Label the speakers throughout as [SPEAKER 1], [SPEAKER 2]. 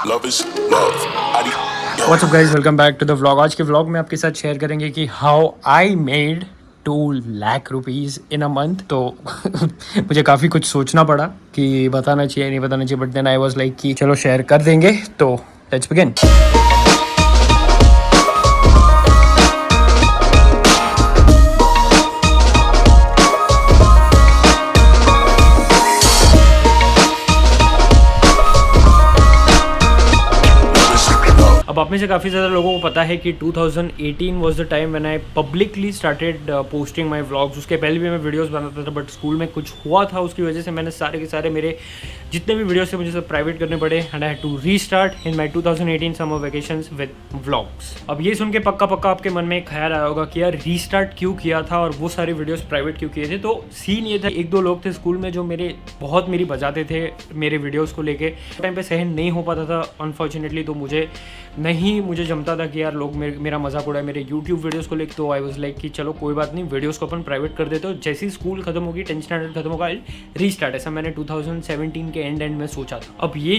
[SPEAKER 1] Love is love.
[SPEAKER 2] What's up guys, welcome back to the vlog. आज के vlog में आपके साथ शेयर करेंगे कि how I made 2 lakh rupees in a month. तो मुझे काफ़ी कुछ सोचना पड़ा कि बताना चाहिए नहीं बताना चाहिए, but then I was like कि चलो शेयर कर देंगे। तो लेट्स बिगिन। अब आप में से काफ़ी ज़्यादा लोगों को पता है कि 2018 was the time when I publicly started posting my vlogs. उसके पहले भी मैं वीडियोस बनाता था, बट स्कूल में कुछ हुआ था, उसकी वजह से मैंने सारे के सारे मेरे जितने भी वीडियोस थे मुझे सब प्राइवेट करने पड़े and I had to restart in my 2018 summer vacations with vlogs. अब ये सुन के पक्का आपके मन में एक ख्याल आया होगा कि यार रीस्टार्ट क्यों किया था और वो सारे वीडियोज़ प्राइवेट क्यों किए थे। तो सीन ये था, एक दो लोग थे स्कूल में जो बहुत मेरी बजाते थे मेरे वीडियोज़ को लेके। टाइम पे सहन नहीं हो पाता था अनफॉर्चुनेटली, तो मुझे जमता था कि यार लोग मेरा मजाक उड़ाए मेरे यूट्यूब वीडियोस को लेकर। तो आई वाज लाइक कि चलो कोई बात नहीं, वीडियोस को अपन प्राइवेट कर देते हो, जैसे ही स्कूल खत्म होगी 10th स्टैंडर्ड खत्म होगा रीस्टार्ट। ऐसा मैंने 2017 के एंड में सोचा था। अब ये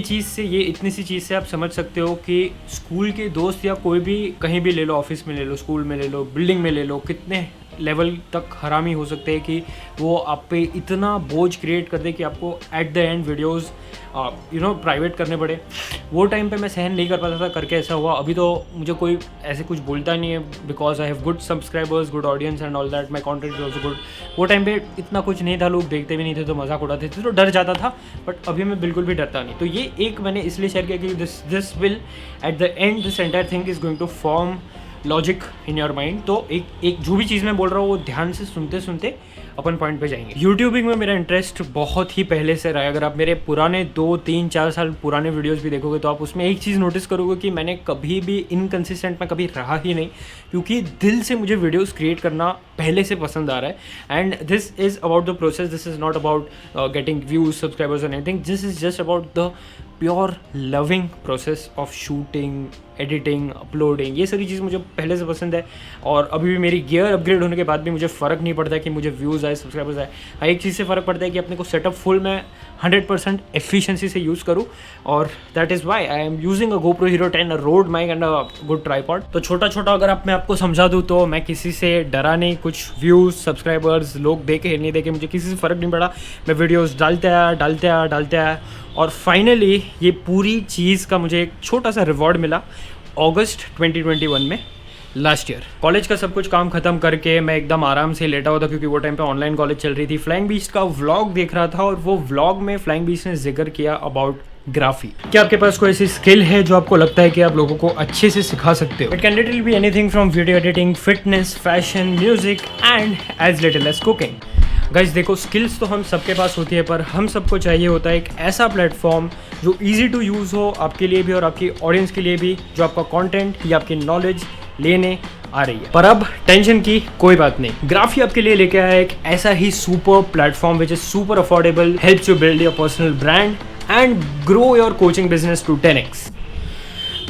[SPEAKER 2] इतनी सी चीज़ से आप समझ सकते हो कि स्कूल के दोस्त या कोई भी कहीं भी ले लो, ऑफिस में ले लो, स्कूल में ले लो, बिल्डिंग में ले लो, कितने लेवल तक हरामी हो सकते हैं कि वो आप पे इतना बोझ क्रिएट कर दे कि आपको eight the and videos private करने पड़े। वो टाइम पे मैं सहन नहीं कर पाता था, करके ऐसा हुआ। अभी तो मुझे कोई ऐसे कुछ बोलता नहीं है because I have good subscribers, good audience and all that, my content is also good. वो टाइम पे इतना कुछ नहीं था, लोग देखते भी नहीं थे तो मजाक उड़ाते थे तो डर जाता था, बट अभी मैं बिल्कुल भी डरता नहीं। तो ये एक मैंने इसलिए शेयर किया कि this will at the end this entire thing is going to form logic in your mind. तो एक जो भी चीज़ मैं बोल रहा हूँ वो ध्यान से सुनते सुनते अपन पॉइंट पे जाएंगे। यूट्यूबिंग में मेरा इंटरेस्ट बहुत ही पहले से रहा है। अगर आप मेरे पुराने 2, 3, 4 साल पुराने वीडियोस भी देखोगे तो आप उसमें एक चीज़ नोटिस करोगे कि मैंने कभी भी इनकंसिस्टेंट में कभी रहा ही नहीं, क्योंकि दिल से मुझे वीडियोस क्रिएट करना पहले से पसंद आ रहा है। And this is about the process, this is not about getting views, subscribers and anything. This is just about the pure loving process of shooting, editing, uploading. ये सारी चीज़ मुझे पहले से पसंद है और अभी भी मेरी गियर अपग्रेड होने के बाद भी मुझे फ़र्क नहीं पड़ता है कि मुझे व्यूज़ आए, सब्सक्राइबर्स आए। हाँ, एक चीज़ से फ़र्क पड़ता है कि अपने को सेटअप फुल मैं 100% एफिशिएंसी से यूज़ करूँ, और that is why I am using a GoPro Hero 10, a Rode mic and a good tripod. तो छोटा अगर मैं आपको समझा दूँ तो मैं किसी से डरा नहीं। कुछ व्यूज़, सब्सक्राइबर्स, लोग देखे नहीं देखे, मुझे किसी से फ़र्क नहीं पड़ा। मैं वीडियोज़ डालते आया और फाइनली ये पूरी चीज़ का मुझे एक छोटा सा रिवॉर्ड मिला अगस्त 2021 में, लास्ट ईयर। कॉलेज का सब कुछ काम खत्म करके मैं एकदम आराम से लेटा हुआ था, क्योंकि वो टाइम पे ऑनलाइन कॉलेज चल रही थी। फ्लाइंग बीस्ट का व्लॉग देख रहा था और वो व्लॉग में फ्लाइंग बीस्ट ने जिक्र किया अबाउट ग्राफी। क्या आपके पास कोई ऐसी स्किल है जो आपको लगता है कि आप लोगों को अच्छे से सिखा सकते हो? It can literally be anything from video editing, fitness, fashion, music and as little as cooking. Guys देखो, स्किल्स तो हम सबके पास होती है, पर हम सबको चाहिए होता है एक ऐसा प्लेटफॉर्म जो इजी टू यूज़ हो आपके लिए भी और आपकी ऑडियंस के लिए भी, जो आपका कंटेंट या आपकी नॉलेज लेने आ रही है। पर अब टेंशन की कोई बात नहीं, ग्राफी आपके लिए लेके आया एक ऐसा ही super platform which is super affordable, helps you build your personal brand and grow your coaching business to 10x।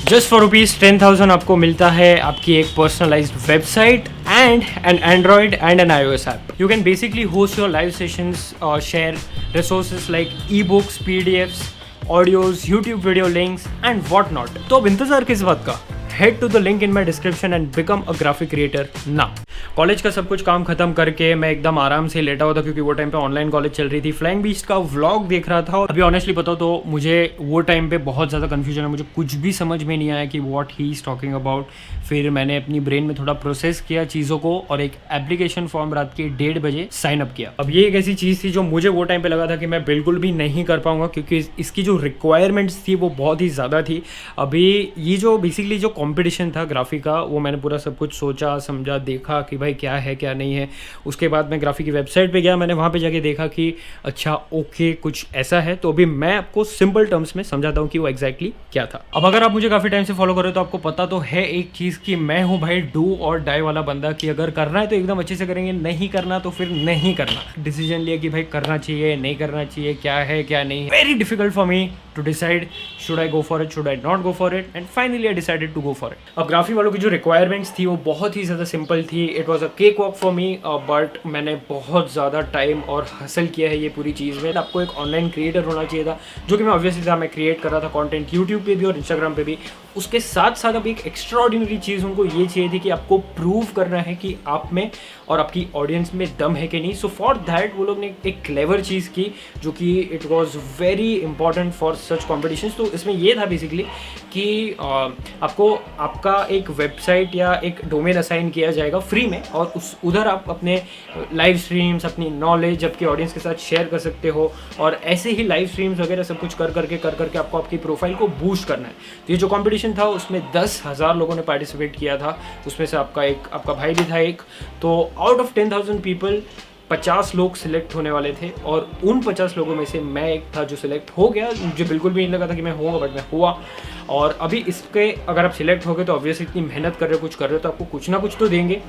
[SPEAKER 2] Just for ₹10,000 आपको मिलता है आपकी एक personalised website and an Android and an iOS app. You can basically host your live sessions, share resources like ebooks, PDFs, audios, YouTube video links and what not. तो अब इंतजार किस बात का? Head to the link in my description and become a graphic creator now. College का सब कुछ काम खत्म करके मैं एकदम आराम से लेटा हुआ था, क्योंकि वो टाइम पे ऑनलाइन कॉलेज चल रही थी। फ्लाइंग बीस्ट का व्लॉग देख रहा था और अभी ऑनेस्टली बताओ तो मुझे वो टाइम पे बहुत ज़्यादा कन्फ्यूजन है, मुझे कुछ भी समझ में नहीं आया कि what he is talking about. फिर मैंने अपनी ब्रेन में थोड़ा प्रोसेस किया चीज़ों को और एक एप्लीकेशन फॉर्म रात के 1:30 बजे साइन अप किया। अब ये एक ऐसी चीज़ थी जो मुझे वो टाइम पे लगा था कि मैं बिल्कुल भी नहीं कर पाऊंगा, क्योंकि इसकी जो रिक्वायरमेंट्स थी वो बहुत ही ज़्यादा थी। अभी ये जो बेसिकली जो कॉम्पिटिशन था ग्राफी का, वो मैंने पूरा सब कुछ सोचा, समझा, देखा कि भाई क्या है क्या नहीं है। उसके बाद मैं ग्राफी की वेबसाइट पे गया, मैंने वहाँ पे जाके देखा कि अच्छा ओके कुछ ऐसा है। तो अभी मैं आपको सिंपल टर्म्स में समझाता हूँ कि वो एग्जैक्टली क्या था। अब अगर आप मुझे काफ़ी टाइम से फॉलो कर रहे हो तो आपको पता तो है एक चीज़ कि मैं हूँ भाई डू और डाई वाला बंदा, कि अगर करना है तो एकदम अच्छे से करेंगे, नहीं करना तो फिर नहीं करना। डिसीजन लिया कि भाई करना चाहिए, नहीं करना चाहिए, क्या है क्या नहीं है। Very difficult for me to decide should I go for it, should I not go for it, and finally I decided to go for it. अब ग्राफी वालों की जो रिक्वायरमेंट्स थी वो बहुत ही ज़्यादा सिंपल थी। It was a cake walk for me, but मैंने बहुत ज़्यादा टाइम और हसल किया है ये पूरी चीज़ में। आपको एक ऑनलाइन क्रिएटर होना चाहिए था, जो कि मैं ऑब्वियसली था, मैं क्रिएट कर रहा था कंटेंट यूट्यूब पे भी और इंस्टाग्राम पे भी। उसके साथ साथ अब एक एक्स्ट्रा ऑर्डिनरी चीज़ उनको ये चाहिए थी कि आपको प्रूव करना है कि आप में और आपकी ऑडियंस में दम है कि नहीं। सो फॉर दैट वो लोग ने एक क्लेवर चीज़ की, जो कि it was very important for such competition. तो इसमें ये था बेसिकली कि आपको आपका एक वेबसाइट या एक डोमेन असाइन किया जाएगा फ्री में, और उधर आप अपने लाइव स्ट्रीम्स, अपनी नॉलेज आपके ऑडियंस के साथ शेयर कर सकते हो, और ऐसे ही लाइव स्ट्रीम्स वगैरह सब कुछ कर करके आपको आपकी प्रोफाइल को बूस्ट करना है। तो ये जो कंपटीशन था उसमें 10,000 लोगों ने पार्टिसिपेट किया था, उसमें से आपका भाई भी था एक। तो आउट ऑफ 10,000 पीपल 50 लोग सिलेक्ट होने वाले थे, और उन 50 लोगों में से मैं एक था जो सिलेक्ट हो गया। मुझे बिल्कुल भी नहीं लगा था कि मैं होऊंगा, बट मैं हुआ। और अभी इसके अगर आप सिलेक्ट हो गए तो ऑब्वियसली इतनी मेहनत कर रहे हो, कुछ कर रहे हो, तो आपको कुछ ना कुछ तो देंगे।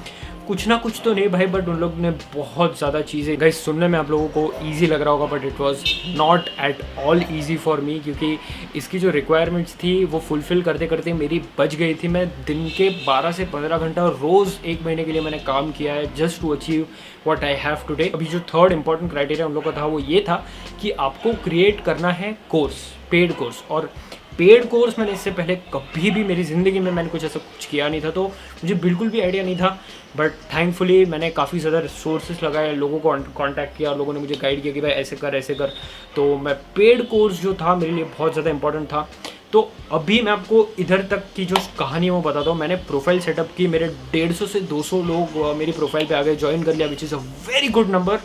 [SPEAKER 2] कुछ ना कुछ तो नहीं भाई, बट उन लोग ने बहुत ज़्यादा चीज़ें, गाइस सुनने में आप लोगों को ईजी लग रहा होगा, but it was not at all easy for me, क्योंकि इसकी जो रिक्वायरमेंट्स थी वो फुलफ़िल करते करते मेरी बच गई थी। मैं दिन के 12 से 15 घंटा रोज़ 1 महीने के लिए मैंने काम किया है, just to achieve what I have today. अभी जो थर्ड इंपॉर्टेंट क्राइटेरिया हम लोग का था वो ये था कि आपको क्रिएट करना है कोर्स, पेड कोर्स। और पेड कोर्स मैंने इससे पहले कभी भी मेरी ज़िंदगी में मैंने कुछ ऐसा कुछ किया नहीं था, तो मुझे बिल्कुल भी आइडिया नहीं था। बट थैंकफुली मैंने काफ़ी ज़्यादा रिसोर्सेज लगाए, लोगों को कॉन्टैक्ट किया, लोगों ने मुझे गाइड किया कि भाई ऐसे कर ऐसे कर। तो मैं पेड कोर्स जो था मेरे लिए बहुत ज़्यादा इंपॉर्टेंट था। तो अभी मैं आपको इधर तक की जो कहानी है वो बताता हूँ। मैंने प्रोफाइल सेटअप की, मेरे 150 से 200 लोग मेरी प्रोफाइल पे आ गए, ज्वाइन कर लिया, which is a very good number.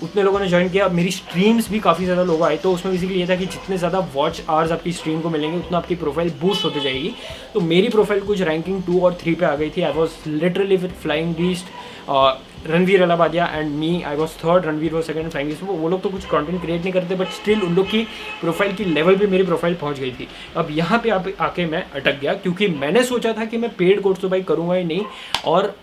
[SPEAKER 2] उतने लोगों ने ज्वाइन किया। मेरी स्ट्रीम्स भी काफ़ी ज़्यादा लोग आए, तो उसमें बेसिकली ये था कि जितने ज़्यादा वॉच आवर्स आपकी स्ट्रीम को मिलेंगे उतना आपकी प्रोफाइल बूस्ट होती जाएगी। तो मेरी प्रोफाइल कुछ रैंकिंग 2 और 3 पे आ गई थी। I was literally with flying beast, Ranveer Allahbadia and me, I was third, Ranveer was second, flying beast. वो लोग तो कुछ कंटेंट क्रिएट नहीं करते, बट स्टिल उन लोग की प्रोफाइल की लेवल पे मेरी प्रोफाइल पहुंच गई थी। अब यहाँ पे आके मैं अटक गया, क्योंकि मैंने सोचा था कि मैं पेड कोर्स तो भाई करूँगा ही नहीं, और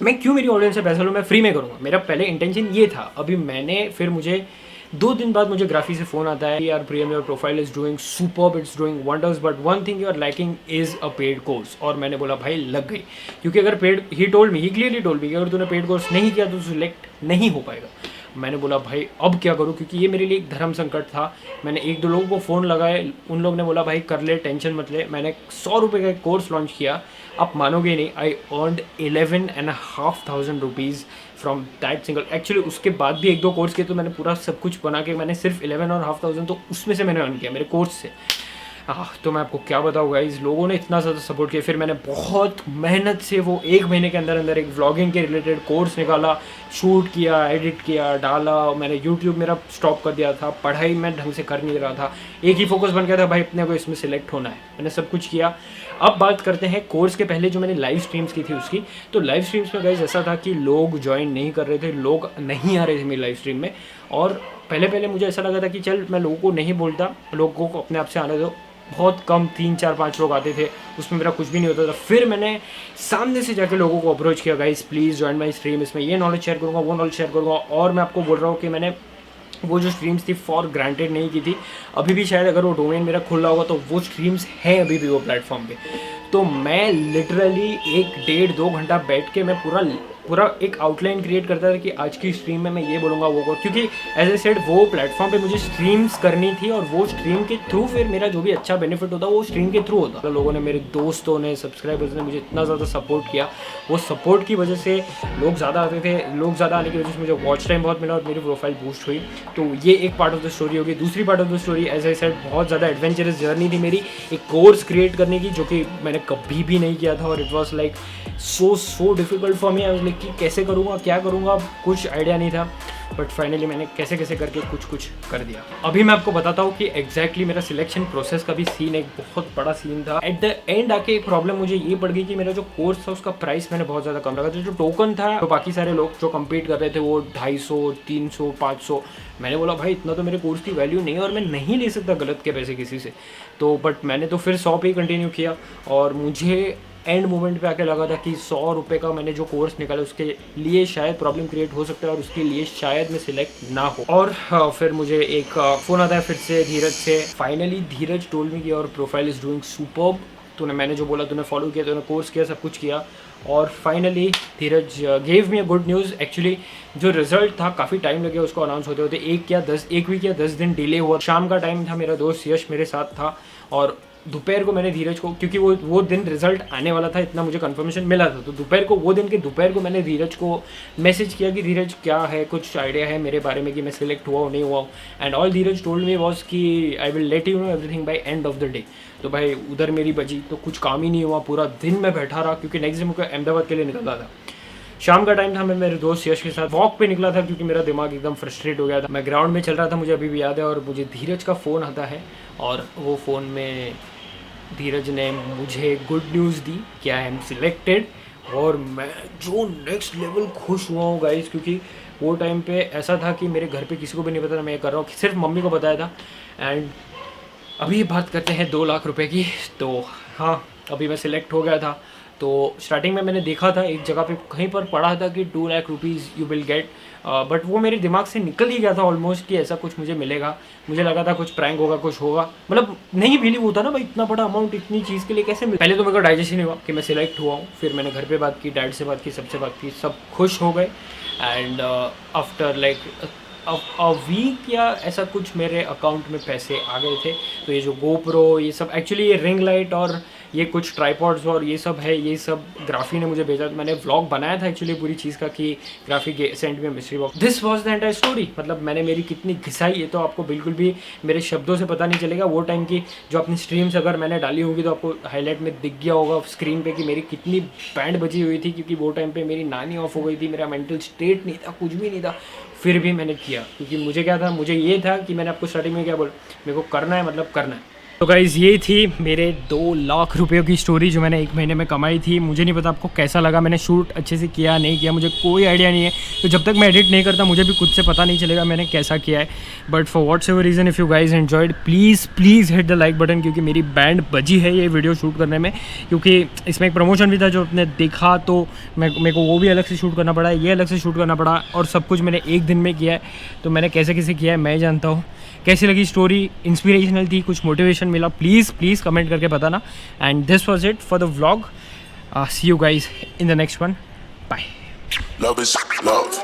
[SPEAKER 2] मैं क्यों मेरी ऑडियंस से पैसा लूँ, मैं फ्री में करूँगा। मेरा पहले इंटेंशन ये था। अभी फिर मुझे 2 दिन बाद मुझे ग्राफी से फ़ोन आता है, यार Priyam your profile is doing superb, it's doing wonders, but one thing you are lacking is a paid course. और मैंने बोला भाई लग गई, क्योंकि अगर paid, he clearly told me कि अगर तूने पेड कोर्स नहीं किया तो सिलेक्ट नहीं हो पाएगा। मैंने बोला भाई अब क्या करूँ, क्योंकि ये मेरे लिए एक धर्म संकट था। मैंने 1-2 लोगों को फ़ोन लगाए, उन लोग ने बोला भाई कर ले, टेंशन मत ले। मैंने 100 रुपये का एक कोर्स लॉन्च किया। आप मानोगे नहीं, I earned 11,500 rupees from that single. Actually उसके बाद भी 1-2 कोर्स किए, तो मैंने पूरा सब कुछ बना के मैंने सिर्फ 11,500 तो उसमें से मैंने अर्न किया मेरे कोर्स से। तो मैं आपको क्या बताऊँ गाइस, लोगों ने इतना ज़्यादा सपोर्ट किया। फिर मैंने बहुत मेहनत से वो 1 महीने के अंदर अंदर एक व्लॉगिंग के रिलेटेड कोर्स निकाला, शूट किया, एडिट किया, डाला। मैंने यूट्यूब मेरा स्टॉप कर दिया था, पढ़ाई मैं ढंग से कर नहीं रहा था, एक ही फोकस बन गया था भाई अपने को इसमें सिलेक्ट होना है। मैंने सब कुछ किया। अब बात करते हैं कोर्स के पहले जो मैंने लाइव स्ट्रीम्स की थी उसकी। तो लाइव स्ट्रीम्स में गाइस ऐसा था कि लोग ज्वाइन नहीं कर रहे थे, लोग नहीं आ रहे थे मेरी लाइव स्ट्रीम में। और पहले मुझे ऐसा लगा था कि चल मैं लोगों को नहीं बोलता, लोगों को अपने आप से आने दो। बहुत कम 3, 4, 5 लोग आते थे, उसमें मेरा कुछ भी नहीं होता था। फिर मैंने सामने से जाके लोगों को अप्रोच किया, guys please join my stream, इसमें ये नॉलेज शेयर करूँगा, वो नॉलेज शेयर करूँगा। और मैं आपको बोल रहा हूँ कि मैंने वो जो स्ट्रीम्स थी फॉर ग्रांटेड नहीं की थी। अभी भी शायद अगर वो डोमेन मेरा खुला होगा तो वो स्ट्रीम्स हैं अभी भी वो प्लेटफॉर्म पे। तो मैं लिटरली 1-1.5-2 घंटा बैठ के मैं पूरा एक आउटलाइन क्रिएट करता था कि आज की स्ट्रीम में मैं ये बोलूँगा वो को, क्योंकि एज ए सेड वो प्लेटफॉर्म पे मुझे स्ट्रीम्स करनी थी, और वो स्ट्रीम के थ्रू फिर मेरा जो भी अच्छा बेनिफिट होता वो स्ट्रीम के थ्रू होता। तो लोगों ने, मेरे दोस्तों ने, सब्सक्राइबर्स ने मुझे इतना ज़्यादा सपोर्ट किया। वो सपोर्ट की वजह से लोग ज़्यादा आते थे, लोग ज़्यादा आने की वजह से मुझे वॉच टाइम बहुत मिला और मेरी प्रोफाइल बूस्ट हुई। तो ये एक पार्ट ऑफ द स्टोरी होगी। दूसरी part of the story, as I said, बहुत ज़्यादा एडवेंचरस जर्नी थी मेरी एक कोर्स क्रिएट करने की, जो कि मैंने कभी भी नहीं किया था। और it was like so difficult for me. I was like कि कैसे करूँगा, क्या करूँगा, कुछ आइडिया नहीं था। बट फाइनली मैंने कैसे करके कुछ कर दिया। अभी मैं आपको बताता हूँ कि एग्जैक्टली मेरा सिलेक्शन प्रोसेस का भी सीन एक बहुत बड़ा सीन था। एट द एंड आके एक प्रॉब्लम मुझे ये पड़ गई कि मेरा जो कोर्स था उसका प्राइस मैंने बहुत ज़्यादा कम रखा था। जो टोकन था, तो बाकी सारे लोग जो कम्पीट कर रहे थे वो 250, 300, 500। मैंने बोला भाई इतना तो मेरे कोर्स की वैल्यू नहीं है और मैं नहीं ले सकता गलत के पैसे किसी से। तो बट मैंने तो फिर 100 पे ही कंटिन्यू किया। और मुझे एंड मोमेंट पे आके लगा था कि 100 रुपये का मैंने जो कोर्स निकाला उसके लिए शायद प्रॉब्लम क्रिएट हो सकता है और उसके लिए शायद मैं सिलेक्ट ना हो। और फिर मुझे एक फ़ोन आता है फिर से धीरज से। फाइनली धीरज टोल्ड मी कि your profile is doing superb, तूने मैंने जो बोला तूने फॉलो किया, तूने कोर्स किया, सब कुछ किया। और finally Dheeraj gave me a good news. Actually जो रिजल्ट था काफ़ी टाइम लगे उसको अनाउंस होते होते, एक वीक या 10 दिन डिले हुआ। शाम का टाइम था, मेरा दोस्त यश मेरे साथ था और दोपहर को मैंने धीरज को, क्योंकि वो दिन रिजल्ट आने वाला था, इतना मुझे कंफर्मेशन मिला था, तो दोपहर को, वो दिन के दोपहर को मैंने धीरज को मैसेज किया कि धीरज क्या है, कुछ आइडिया है मेरे बारे में कि मैं सिलेक्ट हुआ नहीं हुआ। And all Dheeraj told me was कि I will let you know everything by end of the day. तो भाई उधर मेरी बजी तो कुछ काम ही नहीं हुआ, पूरा दिन मैं बैठा रहा, क्योंकि नेक्स्ट डे मुझे अहमदाबाद के लिए निकलना था। शाम का टाइम था, मैं मेरे दोस्त यश के साथ वॉक पे निकला था, क्योंकि मेरा दिमाग एकदम फ्रस्ट्रेट हो गया था। मैं ग्राउंड में चल रहा था, मुझे अभी भी याद है, और मुझे धीरज का फ़ोन आता है और वो फ़ोन में धीरज ने मुझे गुड न्यूज़ दी कि आई एम सिलेक्टेड। और मैं जो नेक्स्ट लेवल खुश हुआ हूँ गाइस, क्योंकि वो टाइम पे ऐसा था कि मेरे घर पे किसी को भी नहीं पता था मैं ये कर रहा हूँ, सिर्फ मम्मी को बताया था। एंड अभी बात करते हैं 2 लाख रुपए की। तो हाँ, अभी मैं सिलेक्ट हो गया था। तो स्टार्टिंग में मैंने देखा था एक जगह पे कहीं पर पढ़ा था कि 2 lakh rupees you will get, but वो मेरे दिमाग से निकल ही गया था ऑलमोस्ट कि ऐसा कुछ मुझे मिलेगा। मुझे लगा था कुछ प्रैंक होगा, कुछ होगा, मतलब नहीं बिलीव होता ना भाई, इतना बड़ा अमाउंट इतनी चीज़ के लिए कैसे मिले। पहले तो मेरे को डाइजेशन नहीं हुआ कि मैं सिलेक्ट हुआ हूँ। फिर मैंने घर पे बात की, डैड से बात की, सबसे बात की, सब खुश हो गए। And after like a week या ऐसा कुछ मेरे अकाउंट में पैसे आ गए थे। तो ये जो गोप्रो, ये सब एक्चुअली, ये रिंग लाइट और ये कुछ ट्राईपॉड्स और ये सब है, ये सब ग्राफी ने मुझे भेजा। मैंने व्लॉग बनाया था एक्चुअली पूरी चीज़ का कि ग्राफी सेंड में mystery box. This was the entire story. मतलब मैंने मेरी कितनी घिसाई है तो आपको बिल्कुल भी मेरे शब्दों से पता नहीं चलेगा। वो टाइम की जो अपनी स्ट्रीम्स अगर मैंने डाली होगी तो आपको हाईलाइट में दिख गया होगा स्क्रीन पे कि मेरी कितनी बैंड बजी हुई थी, क्योंकि वो टाइम पे मेरी नानी ऑफ हो गई थी, मेरा मेंटल स्टेट नहीं था, कुछ भी नहीं था, फिर भी मैंने किया। क्योंकि मुझे क्या था, मुझे ये था कि मैंने आपको स्टार्टिंग में क्या बोला, मेरे को करना है, मतलब करना है। तो गाइज़ ये थी मेरे 2 लाख रुपये की स्टोरी जो मैंने 1 महीने में कमाई थी। मुझे नहीं पता आपको कैसा लगा, मैंने शूट अच्छे से किया नहीं किया, मुझे कोई आइडिया नहीं है। तो जब तक मैं एडिट नहीं करता मुझे भी खुद से पता नहीं चलेगा मैंने कैसा किया है। But for what's ever reason, if you guys enjoyed, please hit the like button, क्योंकि मेरी बैंड बजी है ये वीडियो शूट करने में। क्योंकि इसमें एक प्रमोशन भी था जो आपने देखा, तो मेरे को वो भी अलग से शूट करना पड़ा, ये अलग से शूट करना पड़ा, और सब कुछ मैंने 1 दिन में किया है। तो मैंने कैसे कैसे किया है मैं जानता हूँ। कैसी लगी स्टोरी, इंस्पिरेशनल थी, कुछ मोटिवेशन मिला, प्लीज़ कमेंट करके बताना। And this was it for the vlog. See you guys in the next one, bye.
[SPEAKER 1] Love is love.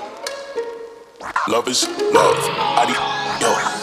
[SPEAKER 1] Love is love.